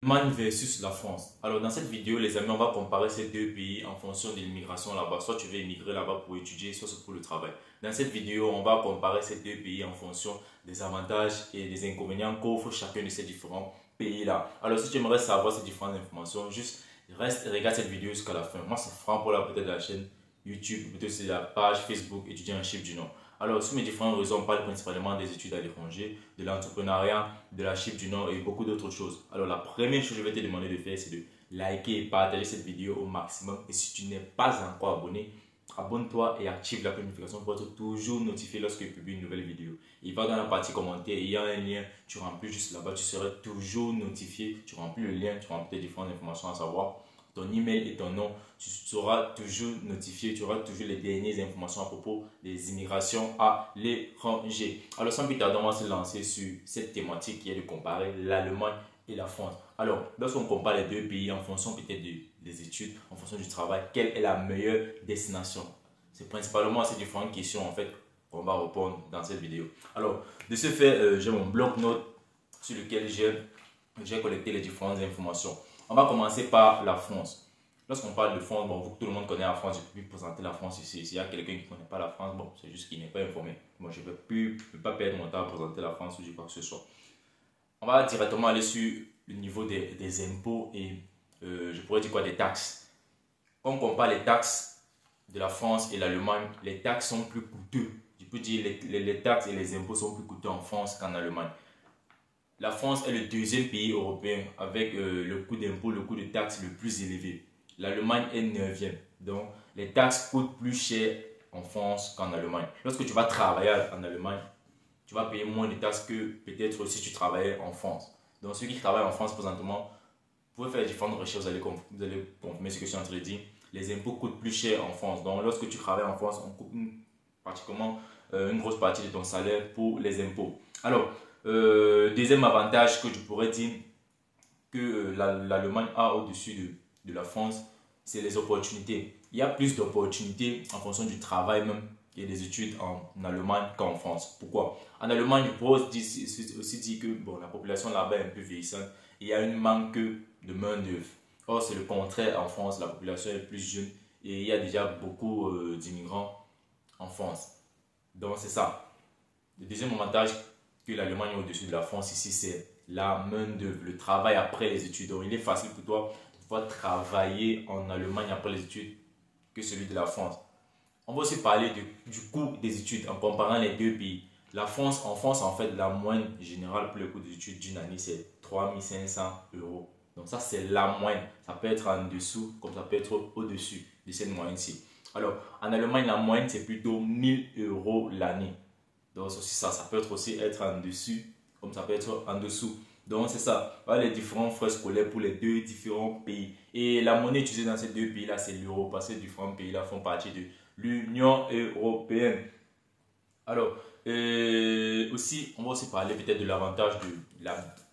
L'Allemagne versus la France. Alors dans cette vidéo, les amis, on va comparer ces deux pays en fonction de l'immigration là-bas. Soit tu veux immigrer là-bas pour étudier, soit c'est pour le travail. Dans cette vidéo, on va comparer ces deux pays en fonction des avantages et des inconvénients qu'offre chacun de ces différents pays-là. Alors si tu aimerais savoir ces différentes informations, juste reste et regarde cette vidéo jusqu'à la fin. Moi, c'est Franck pour peut-être la chaîne YouTube, peut-être c'est la page Facebook étudiant en Chypre du Nord. Alors, sous mes différentes raisons, on parle principalement des études à l'étranger, de l'entrepreneuriat, de la Chypre du Nord et beaucoup d'autres choses. Alors, la première chose que je vais te demander de faire, c'est de liker et partager cette vidéo au maximum. Et si tu n'es pas encore abonné, abonne-toi et active la notification pour être toujours notifié lorsque je publie une nouvelle vidéo. Il va dans la partie commentaire, il y a un lien, tu remplis juste là-bas, tu seras toujours notifié. Tu remplis le lien, tu remplis les différentes informations à savoir ton email et ton nom, tu seras toujours notifié, tu auras toujours les dernières informations à propos des immigrations à l'étranger. Alors sans plus tarder, on va se lancer sur cette thématique qui est de comparer l'Allemagne et la France. Alors, lorsqu'on compare les deux pays en fonction peut-être des études, en fonction du travail, quelle est la meilleure destination? C'est principalement à ces différentes questions en fait qu'on va répondre dans cette vidéo. Alors, de ce fait, j'ai mon bloc-notes sur lequel j'ai collecté les différentes informations. On va commencer par la France. Lorsqu'on parle de France, bon, tout le monde connaît la France, je ne peux plus présenter la France ici. S'il y a quelqu'un qui ne connaît pas la France, bon, c'est juste qu'il n'est pas informé. Moi, je ne peux pas perdre mon temps à présenter la France ou dire quoi que ce soit. On va directement aller sur le niveau des impôts et je pourrais dire quoi, des taxes. Quand on compare les taxes de la France et l'Allemagne, les taxes sont plus coûteux. Je peux dire les taxes et les impôts sont plus coûteux en France qu'en Allemagne. La France est le deuxième pays européen avec le coût d'impôt, le coût de taxes le plus élevé. L'Allemagne est 9e. Donc, les taxes coûtent plus cher en France qu'en Allemagne. Lorsque tu vas travailler en Allemagne, tu vas payer moins de taxes que peut-être si tu travaillais en France. Donc, ceux qui travaillent en France présentement, vous pouvez faire différentes recherches, vous allez confirmer ce que je suis en train de dire. Les impôts coûtent plus cher en France. Donc, lorsque tu travailles en France, on coupe pratiquement une grosse partie de ton salaire pour les impôts. Alors, deuxième avantage que je pourrais dire que l'Allemagne a au-dessus de la France, c'est les opportunités. Il y a plus d'opportunités en fonction du travail même et des études en Allemagne qu'en France. Pourquoi? En Allemagne, je pourrais aussi dire que bon, la population là-bas est un peu vieillissante et il y a un manque de main-d'œuvre. Or, c'est le contraire en France, la population est plus jeune et il y a déjà beaucoup d'immigrants en France. Donc, c'est ça. Le deuxième avantage que l'Allemagne est au-dessus de la France ici, c'est la main-d'œuvre, le travail après les études. Donc, il est facile pour toi de pouvoir travailler en Allemagne après les études que celui de la France. On va aussi parler du coût des études en comparant les deux pays. En France, en fait, la moyenne générale pour le coût des études d'une année, c'est 3 500 euros. Donc, ça, c'est la moyenne. Ça peut être en dessous, comme ça peut être au-dessus de cette moyenne-ci. Alors, en Allemagne, la moyenne, c'est plutôt 1000 euros l'année. Donc, aussi ça peut aussi être en dessus, comme ça peut être en dessous. Donc, c'est ça. Voilà les différents frais scolaires pour les deux différents pays. Et la monnaie utilisée dans ces deux pays-là, c'est l'euro, parce que les différents pays-là font partie de l'Union européenne. Alors, aussi, on va aussi parler peut-être de l'avantage de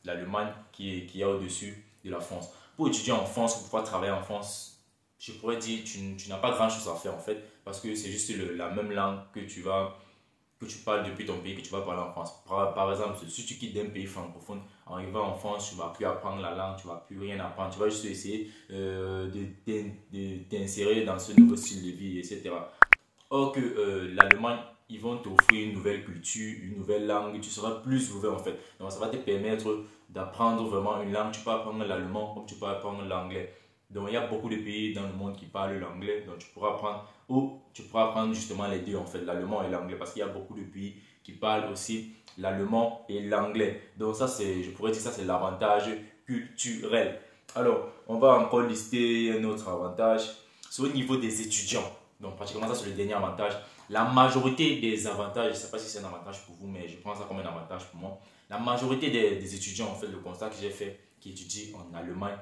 l'Allemagne qui est au-dessus de la France. Pour étudier en France, pour pouvoir travailler en France, je pourrais dire tu n'as pas grand-chose à faire en fait, parce que c'est juste la même langue que tu parles depuis ton pays, que tu vas parler en France. Par exemple, si tu quittes d'un pays francophone, en arrivant en France, tu ne vas plus apprendre la langue, tu ne vas plus rien apprendre. Tu vas juste essayer de t'insérer dans ce nouveau style de vie, etc. Or que l'Allemagne, ils vont t'offrir une nouvelle culture, une nouvelle langue, tu seras plus ouvert en fait. Donc ça va te permettre d'apprendre vraiment une langue. Tu peux apprendre l'allemand comme tu peux apprendre l'anglais. Donc il y a beaucoup de pays dans le monde qui parlent l'anglais, donc tu pourras apprendre justement les deux en fait, l'allemand et l'anglais, parce qu'il y a beaucoup de pays qui parlent aussi l'allemand et l'anglais. Donc ça je pourrais dire ça c'est l'avantage culturel. Alors on va encore lister un autre avantage, c'est au niveau des étudiants. Donc pratiquement ça c'est le dernier avantage. La majorité des avantages, je ne sais pas si c'est un avantage pour vous, mais je prends ça comme un avantage pour moi. La majorité des étudiants, en fait, le constat que j'ai fait, qui étudient en Allemagne,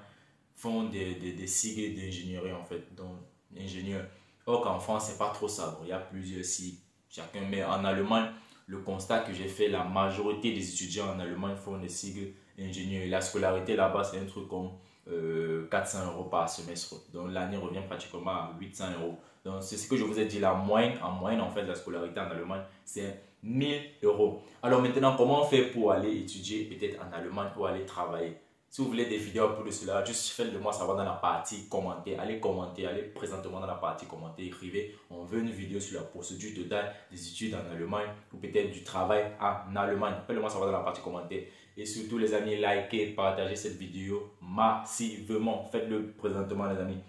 font des cycles d'ingénierie en fait, donc ingénieur. Or qu'en France, c'est pas trop ça. Bon, il y a plusieurs cycles, chacun. Mais en Allemagne, le constat que j'ai fait, la majorité des étudiants en Allemagne font des cycles ingénieurs. Et la scolarité là-bas, c'est un truc comme 400 euros par semestre. Donc l'année revient pratiquement à 800 euros. Donc c'est ce que je vous ai dit, en moyenne, en fait, la scolarité en Allemagne, c'est 1000 euros. Alors maintenant, comment on fait pour aller étudier peut-être en Allemagne ou aller travailler? Si vous voulez des vidéos pour cela, juste faites-le-moi savoir dans la partie commenter. Allez commenter, allez présentement dans la partie commenter, écrivez on veut une vidéo sur la procédure totale des études en Allemagne ou peut-être du travail en Allemagne. Faites-le-moi savoir dans la partie commenter. Et surtout les amis, likez, partagez cette vidéo massivement. Faites-le présentement les amis.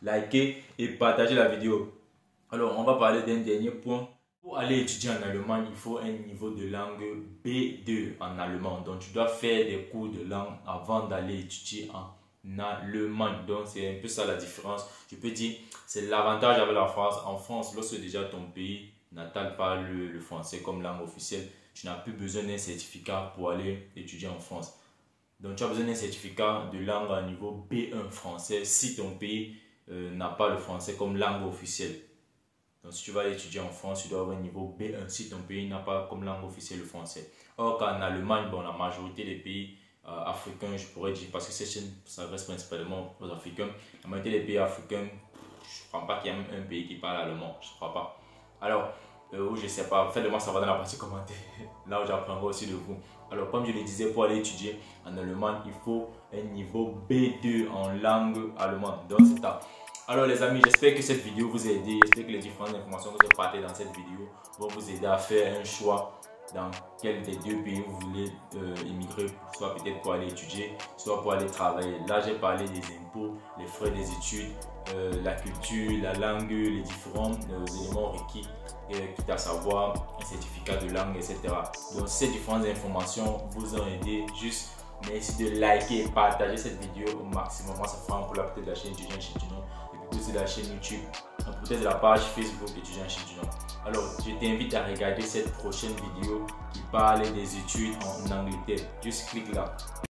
Likez et partagez la vidéo. Alors on va parler d'un dernier point. Pour aller étudier en Allemagne, il faut un niveau de langue B2 en allemand. Donc, tu dois faire des cours de langue avant d'aller étudier en Allemagne. Donc, c'est un peu ça la différence. Je peux dire, c'est l'avantage avec la France. En France, lorsque déjà ton pays natal parle le français comme langue officielle, tu n'as plus besoin d'un certificat pour aller étudier en France. Donc, tu as besoin d'un certificat de langue à niveau B1 français si ton pays n'a pas le français comme langue officielle. Donc, si tu vas étudier en France, tu dois avoir un niveau B1 si ton pays n'a pas comme langue officielle le français. Or qu'en Allemagne, bon, la majorité des pays africains, je pourrais dire, parce que cette chaîne s'adresse principalement aux Africains, la majorité des pays africains, je ne crois pas qu'il y ait un pays qui parle allemand, je ne crois pas. Alors, je ne sais pas, faites-le-moi savoir dans la partie commentaire, là où j'apprendrai aussi de vous. Alors, comme je le disais, pour aller étudier en Allemagne, il faut un niveau B2 en langue allemande. Donc, c'est ça. Alors les amis, j'espère que cette vidéo vous a aidé. J'espère que les différentes informations que j'ai partagées dans cette vidéo vont vous aider à faire un choix dans quel des deux pays vous voulez immigrer, soit peut-être pour aller étudier, soit pour aller travailler. Là, j'ai parlé des impôts, les frais des études, la culture, la langue, les différents éléments requis, quitte à savoir un certificat de langue, etc. Donc, ces différentes informations vous ont aidé. Juste merci de liker et partager cette vidéo au maximum. Moi, ça fera un peu la peut-être de la chaîne étudiant chez Junon, et puis aussi de la chaîne YouTube, peut-être de la page Facebook étudiant chez Junon. Alors, je t'invite à regarder cette prochaine vidéo qui parle des études en Angleterre. Juste clique là.